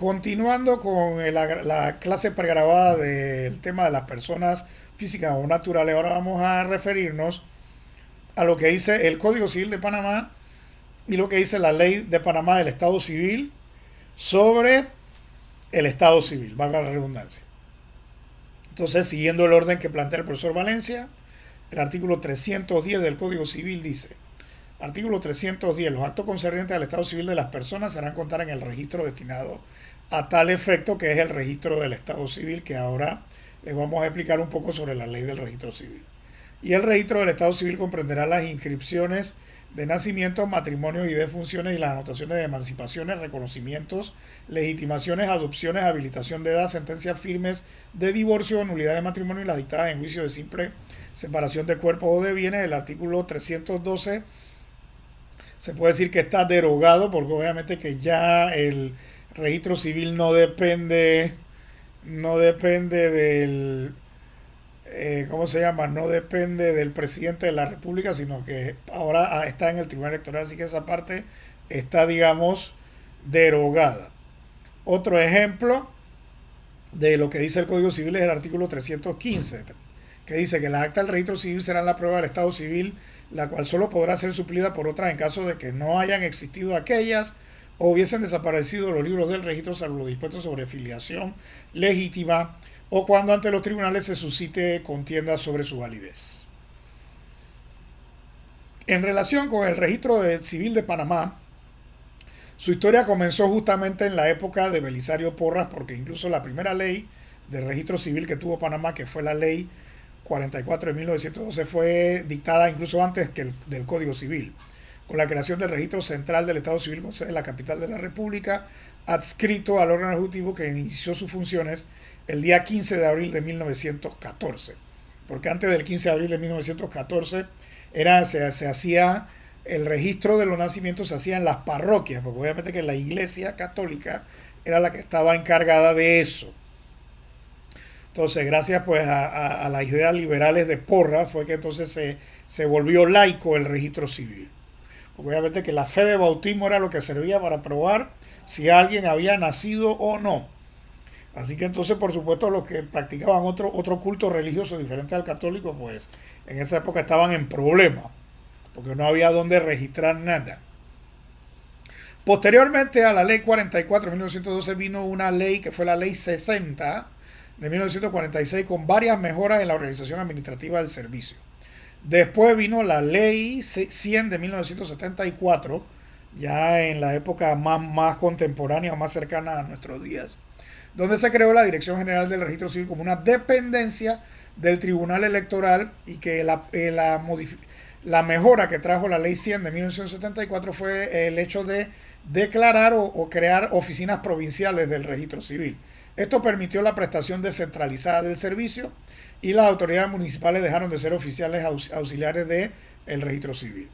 Continuando con la clase pregrabada del tema de las personas físicas o naturales, ahora vamos a referirnos a lo que dice el Código Civil de Panamá y lo que dice la Ley de Panamá del Estado Civil sobre el Estado Civil, valga la redundancia. Entonces, siguiendo el orden que plantea el profesor Valencia, el artículo 310 del Código Civil dice: artículo 310. Los actos concernientes al estado civil de las personas serán contar en el registro destinado a tal efecto, que es el registro del estado civil, que ahora les vamos a explicar un poco sobre la ley del registro civil. Y el registro del estado civil comprenderá las inscripciones de nacimientos, matrimonios y defunciones y las anotaciones de emancipaciones, reconocimientos, legitimaciones, adopciones, habilitación de edad, sentencias firmes de divorcio, nulidad de matrimonio y las dictadas en juicio de simple separación de cuerpos o de bienes. El artículo 312 se puede decir que está derogado porque obviamente que ya el registro civil no depende del, ¿cómo se llama? No depende del presidente de la República, sino que ahora está en el Tribunal Electoral, así que esa parte está, digamos, derogada. Otro ejemplo de lo que dice el Código Civil es el artículo 315, que dice que las actas del registro civil serán la prueba del estado civil, la cual solo podrá ser suplida por otras en caso de que no hayan existido aquellas o hubiesen desaparecido los libros del registro, salvo lo dispuesto sobre filiación legítima o cuando ante los tribunales se suscite contienda sobre su validez. En relación con el registro civil de Panamá, su historia comenzó justamente en la época de Belisario Porras, porque incluso la primera ley de registro civil que tuvo Panamá, que fue la ley 44 de 1912, fue dictada incluso antes que del Código Civil, con la creación del registro central del Estado Civil con sede en la capital de la República, adscrito al órgano ejecutivo que inició sus funciones el día 15 de abril de 1914. Porque antes del 15 de abril de 1914 se hacía el registro de los nacimientos, se hacía en las parroquias, porque obviamente que la Iglesia Católica era la que estaba encargada de eso. Entonces, gracias pues a las ideas liberales de Porras, fue que entonces se volvió laico el registro civil. Porque obviamente que la fe de bautismo era lo que servía para probar si alguien había nacido o no. Así que entonces, por supuesto, los que practicaban otro culto religioso diferente al católico, pues en esa época estaban en problemas, porque no había donde registrar nada. Posteriormente a la ley 44 de 1912 vino una ley que fue la ley 60 de 1946 con varias mejoras en la organización administrativa del servicio. Después vino la ley 100 de 1974, ya en la época más contemporánea o más cercana a nuestros días, donde se creó la Dirección General del Registro Civil como una dependencia del Tribunal Electoral, y que la mejora que trajo la ley 100 de 1974 fue el hecho de declarar o crear oficinas provinciales del registro civil. Esto permitió la prestación descentralizada del servicio y las autoridades municipales dejaron de ser oficiales auxiliares del registro civil.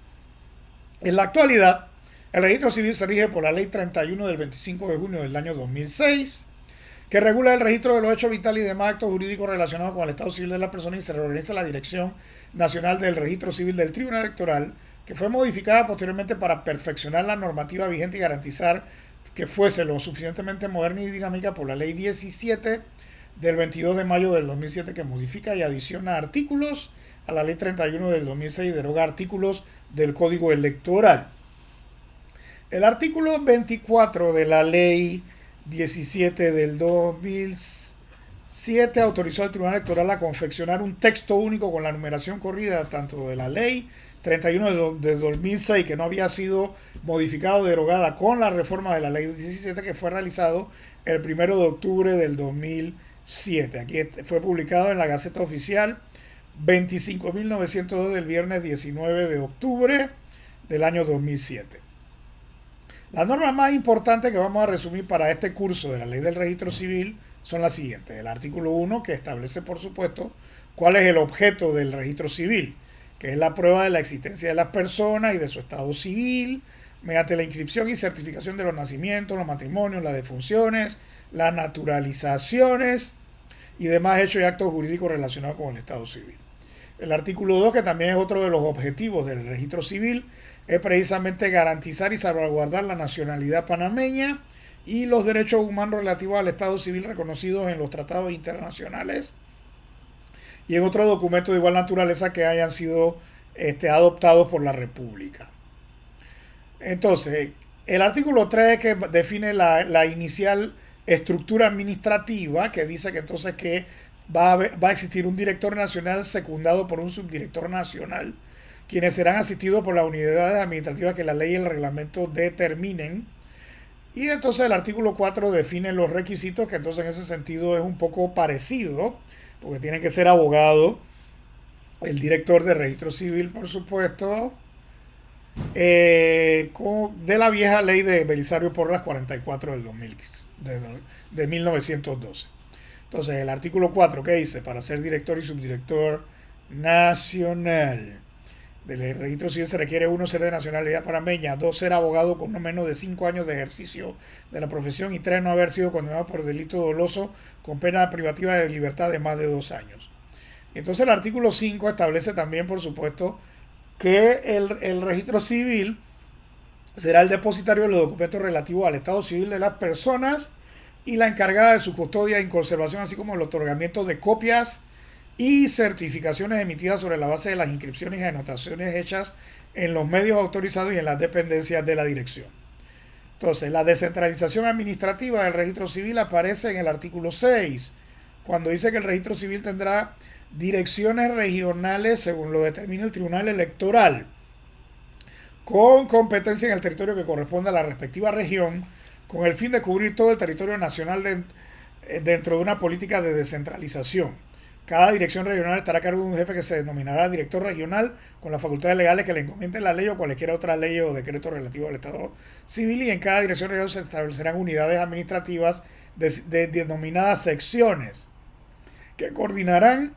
En la actualidad, el registro civil se rige por la ley 31 del 25 de junio del año 2006, que regula el registro de los hechos vitales y demás actos jurídicos relacionados con el estado civil de la persona, y se reorganiza la Dirección Nacional del Registro Civil del Tribunal Electoral, que fue modificada posteriormente para perfeccionar la normativa vigente y garantizar que fuese lo suficientemente moderna y dinámica, por la ley 17 del 22 de mayo del 2007, que modifica y adiciona artículos a la ley 31 del 2006 y deroga artículos del Código Electoral. El artículo 24 de la ley 17 del 2007 autorizó al Tribunal Electoral a confeccionar un texto único con la numeración corrida tanto de la ley 31 de 2006, que no había sido modificado o derogada con la reforma de la ley 17, que fue realizado el 1 de octubre del 2007. Aquí fue publicado en la Gaceta Oficial 25.902 del viernes 19 de octubre del año 2007. Las normas más importantes que vamos a resumir para este curso de la ley del registro civil son las siguientes. El artículo 1, que establece, por supuesto, cuál es el objeto del registro civil, que es la prueba de la existencia de las personas y de su estado civil, mediante la inscripción y certificación de los nacimientos, los matrimonios, las defunciones, las naturalizaciones y demás hechos y actos jurídicos relacionados con el estado civil. El artículo 2, que también es otro de los objetivos del registro civil, es precisamente garantizar y salvaguardar la nacionalidad panameña y los derechos humanos relativos al Estado civil reconocidos en los tratados internacionales y en otros documentos de igual naturaleza que hayan sido adoptados por la República. Entonces, el artículo 3 que define la inicial estructura administrativa, que dice que entonces que va a existir un director nacional secundado por un subdirector nacional, quienes serán asistidos por las unidades administrativas que la ley y el reglamento determinen. Y entonces el artículo 4 define los requisitos, que entonces en ese sentido es un poco parecido, porque tiene que ser abogado, el director de registro civil, por supuesto, de la vieja ley de Belisario Porras 44 del 2000, de 1912. Entonces, el artículo 4, ¿qué dice? Para ser director y subdirector nacional del registro civil se requiere: 1, ser de nacionalidad panameña; 2, ser abogado con no menos de 5 años de ejercicio de la profesión; y 3, no haber sido condenado por delito doloso con pena privativa de libertad de más de 2 años. Entonces, el artículo 5 establece también, por supuesto, que el registro civil será el depositario de los documentos relativos al estado civil de las personas y la encargada de su custodia y conservación, así como el otorgamiento de copias y certificaciones emitidas sobre la base de las inscripciones y anotaciones hechas en los medios autorizados y en las dependencias de la dirección. Entonces, la descentralización administrativa del registro civil aparece en el artículo 6, cuando dice que el registro civil tendrá direcciones regionales según lo determine el Tribunal Electoral, con competencia en el territorio que corresponde a la respectiva región, con el fin de cubrir todo el territorio nacional dentro de una política de descentralización. Cada dirección regional estará a cargo de un jefe que se denominará director regional, con las facultades legales que le encomienden la ley o cualquier otra ley o decreto relativo al Estado civil, y en cada dirección regional se establecerán unidades administrativas denominadas secciones, que coordinarán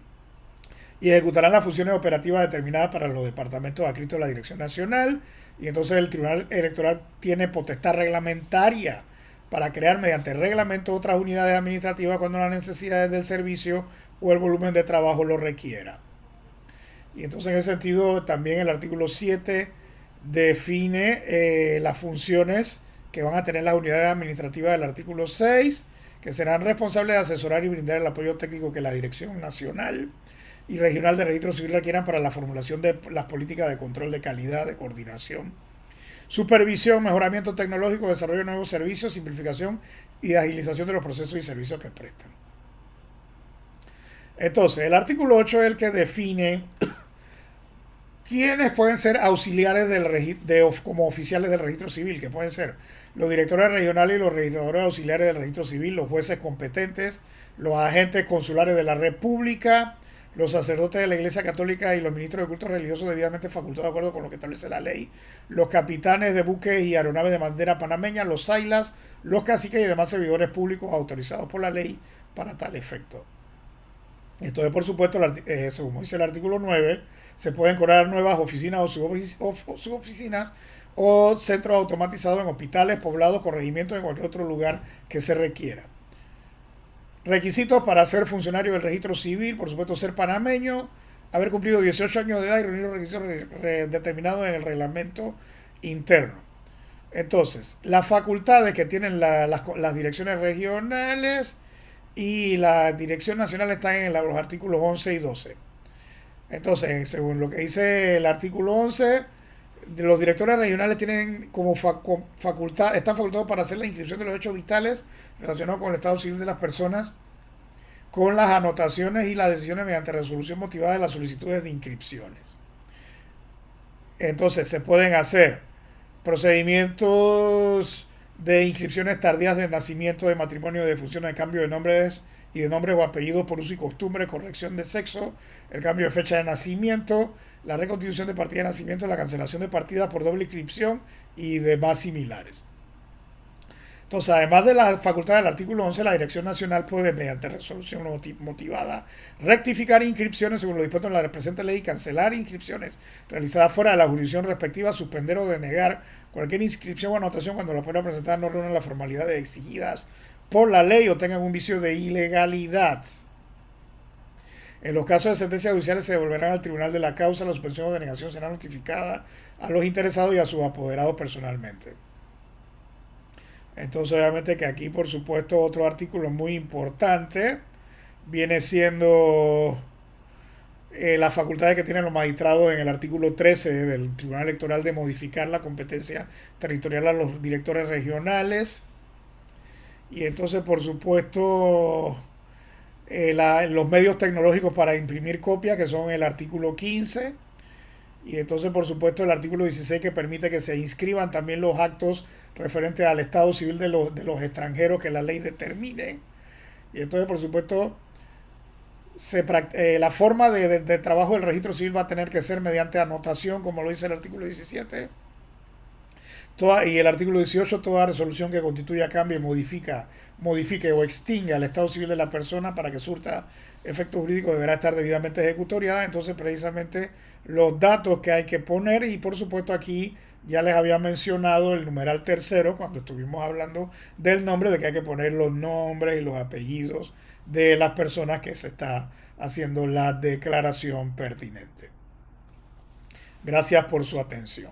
y ejecutarán las funciones operativas determinadas para los departamentos adscritos a la Dirección Nacional. Y entonces el Tribunal Electoral tiene potestad reglamentaria para crear mediante reglamento otras unidades administrativas cuando las necesidades del servicio o el volumen de trabajo lo requiera. Y entonces en ese sentido también el artículo 7 define las funciones que van a tener las unidades administrativas del artículo 6, que serán responsables de asesorar y brindar el apoyo técnico que la Dirección Nacional y Regional de Registro Civil requieran para la formulación de las políticas de control de calidad, de coordinación, supervisión, mejoramiento tecnológico, desarrollo de nuevos servicios, simplificación y agilización de los procesos y servicios que prestan. Entonces, el artículo 8 es el que define quiénes pueden ser auxiliares como oficiales del registro civil, que pueden ser los directores regionales y los registradores auxiliares del registro civil, los jueces competentes, los agentes consulares de la República, los sacerdotes de la Iglesia Católica y los ministros de cultos religiosos debidamente facultados de acuerdo con lo que establece la ley, los capitanes de buques y aeronaves de bandera panameña, los sailas, los caciques y demás servidores públicos autorizados por la ley para tal efecto. Entonces, por supuesto, según dice el artículo 9, se pueden crear nuevas oficinas o suboficinas o centros automatizados en hospitales, poblados, corregimientos, en cualquier otro lugar que se requiera. Requisitos para ser funcionario del registro civil: por supuesto, ser panameño, haber cumplido 18 años de edad y reunir los requisitos determinados en el reglamento interno. Entonces, las facultades que tienen las direcciones regionales y la dirección nacional están en los artículos 11 y 12. Entonces, según lo que dice el artículo 11, los directores regionales tienen como facultad, están facultados para hacer la inscripción de los hechos vitales relacionados con el estado civil de las personas, con las anotaciones y las decisiones mediante resolución motivada de las solicitudes de inscripciones. Entonces, se pueden hacer procedimientos de inscripciones tardías de nacimiento, de matrimonio, de defunciones, de cambio de nombres y de nombres o apellidos por uso y costumbre, corrección de sexo, el cambio de fecha de nacimiento, la reconstitución de partida de nacimiento, la cancelación de partida por doble inscripción y demás similares. Entonces, además de la facultad del artículo 11, la Dirección Nacional puede, mediante resolución motivada, rectificar inscripciones según lo dispuesto en la presente ley, cancelar inscripciones realizadas fuera de la jurisdicción respectiva, suspender o denegar cualquier inscripción o anotación cuando las pruebas presentadas no reúnen las formalidades exigidas por la ley o tengan un vicio de ilegalidad. En los casos de sentencias judiciales se devolverán al tribunal de la causa. La suspensión o denegación será notificada a los interesados y a sus apoderados personalmente. Entonces, obviamente que aquí, por supuesto, otro artículo muy importante viene siendo las facultades que tienen los magistrados en el artículo 13 del Tribunal Electoral de modificar la competencia territorial a los directores regionales. Y entonces, por supuesto, los medios tecnológicos para imprimir copias, que son el artículo 15. Y entonces, por supuesto, el artículo 16 que permite que se inscriban también los actos referentes al estado civil de los extranjeros que la ley determine. Y entonces, por supuesto, la forma de trabajo del registro civil va a tener que ser mediante anotación, como lo dice el artículo 17. Y el artículo 18, toda resolución que constituya, cambie, modifique o extinga el estado civil de la persona para que surta efectos jurídicos deberá estar debidamente ejecutoriada. Entonces, precisamente, los datos que hay que poner, y por supuesto aquí ya les había mencionado el numeral tercero cuando estuvimos hablando del nombre, de que hay que poner los nombres y los apellidos de las personas que se está haciendo la declaración pertinente. Gracias por su atención.